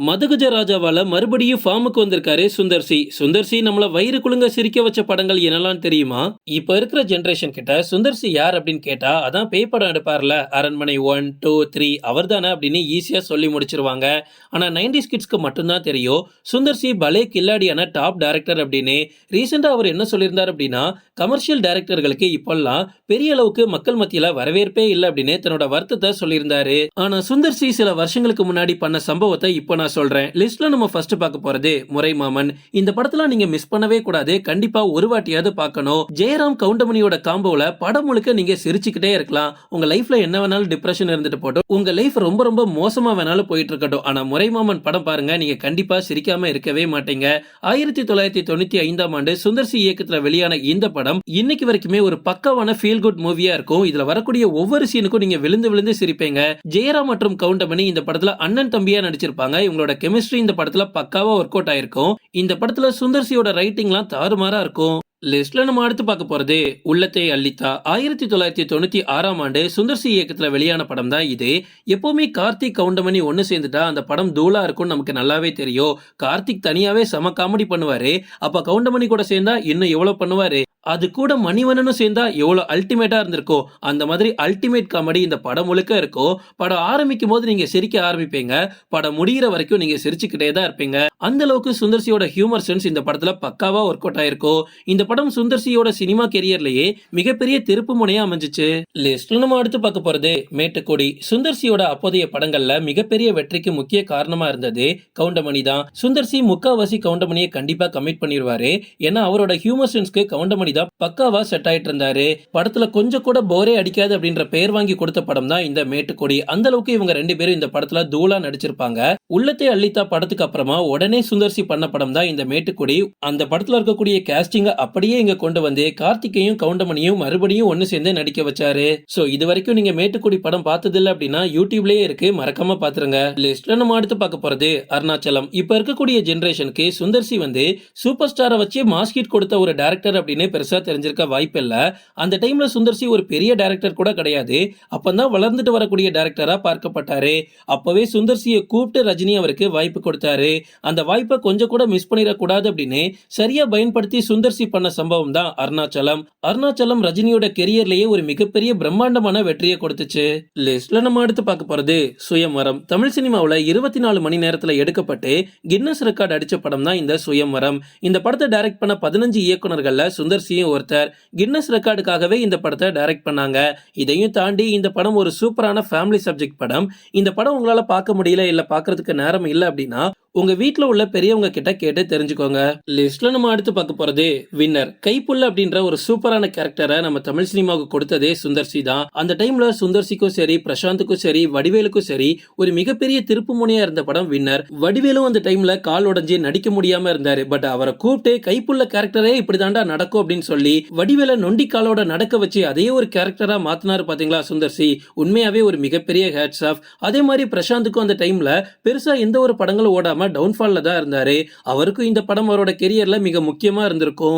மதகஜ ராஜாவால மறுபடியும் ஃபார்முக்கு வந்திருக்காரு சுந்தர் சி. சுந்தர் சி நம்மள வயிறு குலுங்க சிரிக்க வச்ச படங்கள் என்னெல்லாம் தெரியுமா? இப்ப இருக்கிற ஜெனரேஷன் கிட்ட சுந்தர் சி யார் அப்படின்னு கேட்டா, அதான் பேய் படம் எடுப்பார்ல, அரண்மனை 1, 2, 3 அவர் தானே அப்படின்னு ஈஸியா சொல்லி முடிச்சிருவாங்க. ஆனா 90s கிட்ஸ்க்கு மட்டும்தான் தெரியும் சுந்தர் சி பலே கில்லாடியான டாப் டைரக்டர் அப்படின்னு. ரீசெண்டா அவர் என்ன சொல்லியிருந்தார் அப்படின்னா, கமர்ஷியல் டைரக்டர்களுக்கு இப்பெல்லாம் பெரிய அளவுக்கு மக்கள் மத்தியில வரவேற்பே இல்லை அப்படின்னு தன்னோட வருத்தத்தை சொல்லியிருந்தாரு. ஆனா சுந்தர் சி சில வருஷங்களுக்கு முன்னாடி பண்ண சம்பவத்தை இப்போ நான் சொல்றேன். லிஸ்ட்ல நம்ம ஃபர்ஸ்ட் பார்க்க போறது முறை மாமன். இந்த படத்துல நீங்க மிஸ் பண்ணவே கூடாது, கண்டிப்பா ஒரு வாட்டியாவது பார்க்கணும். ஜெயராம் கவுண்டமணியோட காம்போல படம் முழுக்க நீங்க சிரிச்சுக்கிட்டே இருக்கலாம். உங்க லைஃப்ல என்ன வேணாலும் டிப்ரெஷன் இருந்துட்டு போட்டோம், உங்க லைஃப் ரொம்ப ரொம்ப மோசமா வேணாலும் போயிட்டு இருக்கட்டும், ஆனா முறை மாமன் படம் பாருங்க, நீங்க கண்டிப்பா சிரிக்காம இருக்கவே மாட்டீங்க. 1995ஆம் ஆண்டு சுந்தர் சி இயக்கத்துல வெளியான இந்த படம் இன்னைக்கு வரைக்குமே ஒரு பக்கவான ஃபீல் குட் மூவியா இருக்கும். இதுல வரக்கூடிய ஒவ்வொரு சீனுக்கும் நீங்க விழுந்து விழுந்து சிரிப்பீங்க. ஜெயராம் மற்றும் கவுண்டமணி இந்த படத்துல அண்ணன் தம்பியா நடிச்சிருப்பாங்க. இவங்களோட கெமிஸ்ட்ரி இந்த படத்துல பக்காவா ஒர்க் அவுட் ஆயிருக்கும். இந்த படத்துல சுந்தர் சியோட ரைட்டிங்லாம் தாறுமாறா இருக்கும். லிஸ்ட்ல நம்ம அடுத்து பார்க்க போறது உள்ளத்தை அள்ளித்தா. 1996ஆம் ஆண்டு சுந்தர் சி இயக்கத்துல வெளியான படம் தான் இது. எப்பவுமே கார்த்திக் கவுண்டமணி ஒன்னு சேர்ந்துட்டா அந்த படம் தூளா இருக்கும் நமக்கு நல்லாவே தெரியும். கார்த்திக் தனியாவே செம காமெடி பண்ணுவாரு, அப்ப கவுண்டமணி கூட சேர்ந்தா இன்னும் எவ்வளவு பண்ணுவாரு. அது கூட மணிவண்ணனும் சேர்ந்தா எவ்வளவு அல்டிமேட்டா இருந்திருக்கும். அந்த மாதிரி அல்டிமேட் காமெடி இந்த படம் முழுக்க இருக்கும். படம் ஆரம்பிக்கும் போது நீங்க சிரிக்க ஆரம்பிப்பீங்க, படம் முடிகிற வரைக்கும் நீங்க சிரிச்சுக்கிட்டே தான் இருப்பீங்க. அந்த அளவுக்கு சுந்தர் சியோட ஹியூமர் சென்ஸ் இந்த படத்துல பக்காவா ஒர்க் அவுட் ஆயிருக்கும். இந்த படம் சுந்தர் சியோட சினிமா கெரியர்லயே மிகப்பெரிய திருப்பு முனையா அமைஞ்சிச்சு. லிஸ்ட்ல நம்ம அடுத்து பார்க்க போறது மேட்டுக்கொடி. சுந்தர் சியோட அப்போதைய படங்கள்ல மிகப்பெரிய வெற்றிக்கு முக்கிய காரணமா இருந்தது கவுண்டமணி தான். சுந்தர் சி முக்காவாசி கவுண்டமணியை கண்டிப்பா கமிட் பண்ணிடுவாரு. ஏன்னா அவரோட ஹியூமர் சென்ஸ்க்கு கவுண்டமணி தான் பக்காவா செட் ஆயிட்டு இருந்தாரு. படத்துல கொஞ்சம் கூட போரே அடிக்காது அப்படின்ற பெயர் வாங்கி கொடுத்த படம் தான் இந்த மேட்டுக்கொடி. அந்த அளவுக்கு இவங்க ரெண்டு பேரும் இந்த படத்துல தூளா நடிச்சிருப்பாங்க. உள்ளத்தை அள்ளித்தா படத்துக்கு அப்புறமா உடனே சுந்தர் சி பண்ண படம் தான் இந்த மேட்டுக்கொடி. அந்த படத்துல இருக்கக்கூடிய கேஸ்டிங்க அப்படியே இங்க கொண்டு வந்து கார்த்திகையும் கவுண்டமணியும் மறுபடியும் ஒன்னு சேர்ந்து நடிக்க வச்சாரு. சோ இது வரைக்கும் நீங்க மேட்டுக்கொடி படம் பார்த்தது இல்ல அப்படின்னா யூடியூப்லயே இருக்கு, மறக்காம பாத்துருங்க. லிஸ்ட்ல நம்ம அடுத்து பார்க்க போறது அருணாச்சலம். இப்ப இருக்கக்கூடிய ஜெனரேஷனுக்கு சுந்தர் சி வந்து சூப்பர் ஸ்டாரை வச்சு மாஸ்கிட் கொடுத்த ஒரு டைரக்டர் அப்படின்னு பெருசா தெரிஞ்சிருக்க வாய்ப்பு இல்ல. அந்த டைம்ல சுந்தர் சி ஒரு பெரிய டைரக்டர் கூட கிடையாது. அப்பதான் வளர்ந்துட்டு வரக்கூடிய டைரக்டரா பார்க்கப்பட்டாரு. அப்பவே சுந்தர் சியை கூப்பிட்டு ரஜினி அவருக்கு வாய்ப்பு கொடுத்தாரு. அந்த வாய்ப்பை கொஞ்சம் கூட மிஸ் பண்ணிடக்கூடாது அப்படின்னு சரியா பயன்படுத்தி சுந்தர் சி பண்ண சம்பவம் தான் அருணாச்சலம். அருணாச்சலம் ரஜினியோட கெரியர்லயே ஒரு மிகப்பெரிய பிரம்மாண்டமான வெற்றியை கொடுத்துச்சு. லிஸ்ட்ல நம்ம அடுத்து பார்க்க போறது சுயம்வரம். தமிழ் சினிமாவுல 24 மணி நேரத்துல எடுக்கப்பட்டு கின்னஸ் ரெக்கார்ட் அடிச்ச படம் தான் இந்த சுயம்வரம். இந்த படத்தை டைரக்ட் பண்ண 15 இயக்குனர்கள்ல சுந்தர் சியும் ஒருத்தர். கின்னஸ் ரெக்கார்டுக்காகவே இந்த படத்தை டைரக்ட் பண்ணாங்க. இதையும் தாண்டி இந்த படம் ஒரு சூப்பரான ஃபேமிலி சப்ஜெக்ட் படம். இந்த படம் உங்களால பார்க்க முடியல, இல்ல பார்க்கிறதுக்கு நேரம் இல்ல அப்படின்னா உங்க வீட்டுல உள்ள பெரியவங்க கிட்ட கேட்டு தெரிஞ்சுக்கோங்க. லிஸ்ட்ல நம்ம அடுத்து பார்க்க போறது வின்னர். கைப்புள்ள அப்படின்ற ஒரு சூப்பரான கேரக்டரை நம்ம தமிழ் சினிமாவுக்கு கொடுத்ததே சுந்தர் சி தான். அந்த டைம்ல சுந்தர் சிக்கும் சரி, பிரசாந்துக்கும் சரி, வடிவேலுக்கும் சரி ஒரு மிகப்பெரிய திருப்பு முனையா இருந்த படம் வின்னர். வடிவேலும் அந்த டைம்ல கால் உடஞ்சி நடிக்க முடியாம இருந்தாரு. பட் அவரை கூப்பிட்டு கைப்புள்ள கேரக்டரே இப்படிதாண்டா நடக்கும் அப்படின்னு சொல்லி வடிவேல நொண்டி காலோட நடக்க வச்சு அதே ஒரு கேரக்டரா மாத்தினாரு பாத்தீங்களா சுந்தர் சி. உண்மையாவே ஒரு மிகப்பெரிய ஹேட்ஸ் ஆஃப். அதே மாதிரி பிரசாந்துக்கும் அந்த டைம்ல பெருசா எந்த ஒரு படங்களும் ஓடாம டவுன்ஃபால்ல தான் இருந்தாரு. அவருக்கும் இந்த படம் அவரோட கெரியர்ல மிக முக்கியமா இருந்திருக்கும்.